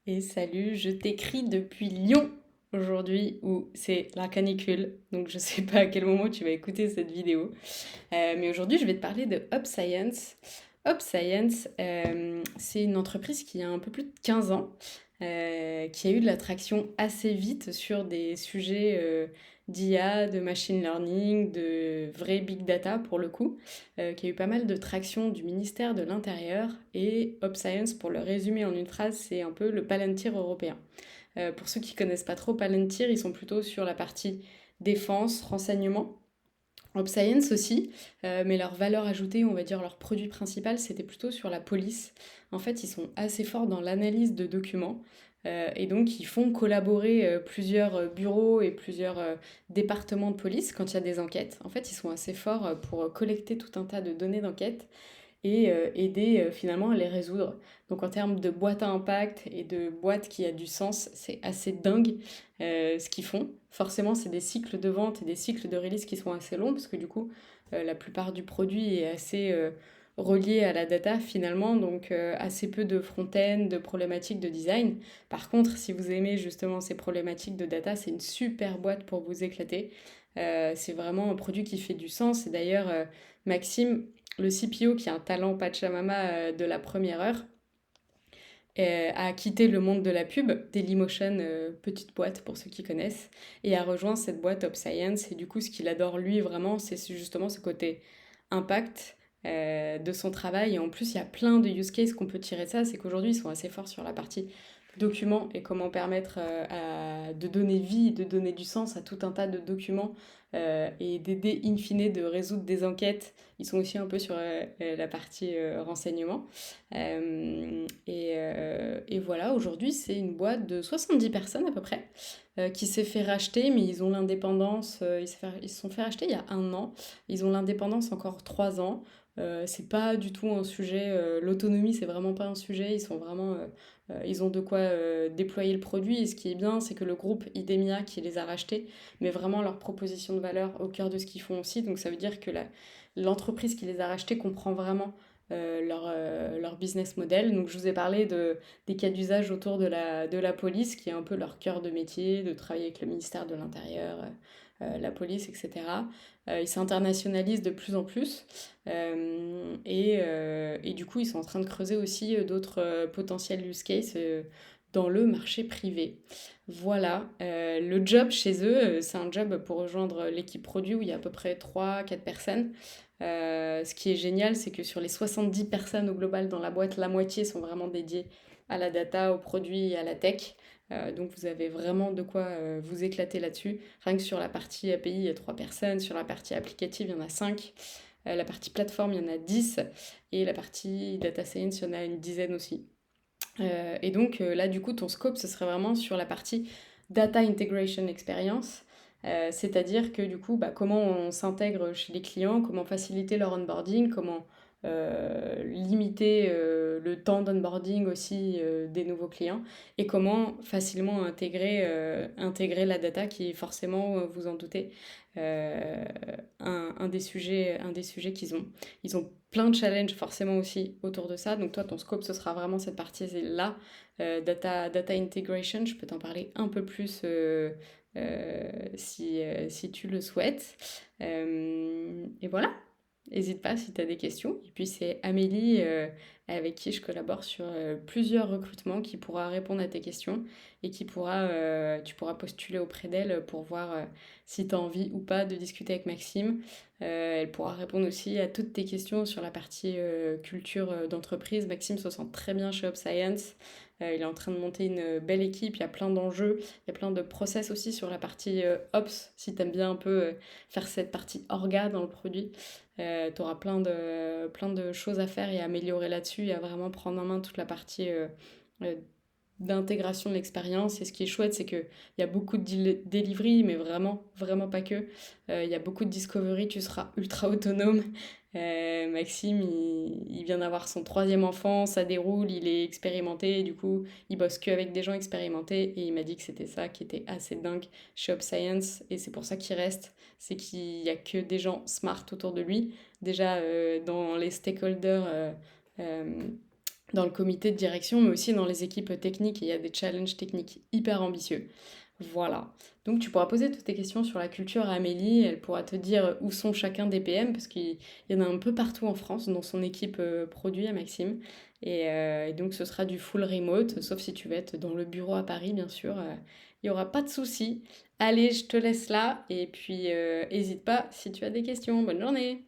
Et salut, je t'écris depuis Lyon aujourd'hui où c'est la canicule, donc je sais pas à quel moment tu vas écouter cette vidéo. Mais aujourd'hui je vais te parler de Up Science. Up Science, c'est une entreprise qui a un peu plus de 15 ans, qui a eu de la traction assez vite sur des sujets d'IA, de machine learning, de vrai big data pour le coup, qui a eu pas mal de traction du ministère de l'Intérieur. Et Up Science, pour le résumer en une phrase, c'est un peu le Palantir européen. Pour ceux qui connaissent pas trop Palantir, ils sont plutôt sur la partie défense, renseignement. Science aussi, mais leur valeur ajoutée, on va dire leur produit principal, c'était plutôt sur la police. En fait, ils sont assez forts dans l'analyse de documents et donc ils font collaborer plusieurs bureaux et plusieurs départements de police quand il y a des enquêtes. En fait, ils sont assez forts pour collecter tout un tas de données d'enquête et aider finalement à les résoudre. Donc en termes de boîte à impact et de boîte qui a du sens, c'est assez dingue ce qu'ils font. Forcément, c'est des cycles de vente et des cycles de release qui sont assez longs parce que du coup, la plupart du produit est assez relié à la data finalement, donc assez peu de front-end, de problématiques de design. Par contre, si vous aimez justement ces problématiques de data, c'est une super boîte pour vous éclater. C'est vraiment un produit qui fait du sens. Et d'ailleurs, Maxime, le CPO, qui a un talent Pachamama de la première heure, a quitté le monde de la pub, Dailymotion, petite boîte pour ceux qui connaissent, et a rejoint cette boîte Up Science. Et du coup, ce qu'il adore lui vraiment, c'est justement ce côté impact de son travail. Et en plus, il y a plein de use cases qu'on peut tirer de ça. C'est qu'aujourd'hui, ils sont assez forts sur la partie documents et comment permettre de donner vie, de donner du sens à tout un tas de documents et d'aider in fine de résoudre des enquêtes. Ils sont aussi un peu sur la partie renseignement. Et voilà, aujourd'hui, c'est une boîte de 70 personnes à peu près qui s'est fait racheter, mais ils ont l'indépendance, ils se sont fait racheter il y a un an, ils ont l'indépendance encore 3 ans. C'est pas du tout un sujet, l'autonomie c'est vraiment pas un sujet, ils sont vraiment, ils ont de quoi déployer le produit. Et ce qui est bien, c'est que le groupe Idemia qui les a rachetés met vraiment leur proposition de valeur au cœur de ce qu'ils font aussi. Donc ça veut dire que l'entreprise qui les a rachetés comprend vraiment leur business model. Donc je vous ai parlé des cas d'usage autour de la police, qui est un peu leur cœur de métier, de travailler avec le ministère de l'Intérieur, la police, etc. Ils s'internationalisent de plus en plus et du coup ils sont en train de creuser aussi d'autres potentiels use cases dans le marché privé. Voilà, le job chez eux, c'est un job pour rejoindre l'équipe produit où il y a à peu près 3 4 personnes. Ce qui est génial, c'est que sur les 70 personnes au global dans la boîte, la moitié sont vraiment dédiées à la data, aux produits et à la tech. Donc vous avez vraiment de quoi vous éclater là-dessus. Rien que sur la partie API, il y a 3 personnes. Sur la partie applicative, il y en a 5. La partie plateforme, il y en a 10. Et la partie data science, il y en a une dizaine aussi. Et donc là, du coup, ton scope, ce serait vraiment sur la partie data integration experience. C'est-à-dire que du coup, bah, comment on s'intègre chez les clients, comment faciliter leur onboarding, comment limiter le temps d'onboarding aussi des nouveaux clients et comment facilement intégrer la data qui est forcément, vous en doutez, un des sujets qu'ils ont. Ils ont plein de challenges forcément aussi autour de ça. Donc toi, ton scope, ce sera vraiment cette partie-là, data integration. Je peux t'en parler un peu plus si tu le souhaites. Et voilà, n'hésite pas si tu as des questions. Et puis c'est Amélie avec qui je collabore sur plusieurs recrutements qui pourra répondre à tes questions et tu pourras postuler auprès d'elle pour voir si tu as envie ou pas de discuter avec Maxime. Elle pourra répondre aussi à toutes tes questions sur la partie culture d'entreprise. Maxime se sent très bien chez Up Science. Il est en train de monter une belle équipe, il y a plein d'enjeux, il y a plein de process aussi sur la partie Ops, si tu aimes bien un peu faire cette partie orga dans le produit. Tu auras plein de choses à faire et à améliorer là-dessus et à vraiment prendre en main toute la partie euh, d'intégration de l'expérience. Et ce qui est chouette, c'est qu'il y a beaucoup de delivery, mais vraiment, vraiment pas que. Il y a beaucoup de discovery, tu seras ultra autonome. Maxime, il vient d'avoir son troisième enfant, ça déroule, il est expérimenté, et du coup, il bosse que avec des gens expérimentés. Et il m'a dit que c'était ça qui était assez dingue chez Up Science, et c'est pour ça qu'il reste. C'est qu'il y a que des gens smart autour de lui. Déjà, dans les stakeholders, euh, dans le comité de direction, mais aussi dans les équipes techniques. Et il y a des challenges techniques hyper ambitieux. Voilà. Donc tu pourras poser toutes tes questions sur la culture à Amélie. Elle pourra te dire où sont chacun des PM, parce qu'il y en a un peu partout en France, dans son équipe produit à Maxime. Et donc ce sera du full remote, sauf si tu veux être dans le bureau à Paris, bien sûr. Il n'y aura pas de souci. Allez, je te laisse là. Et puis, n'hésite pas si tu as des questions. Bonne journée!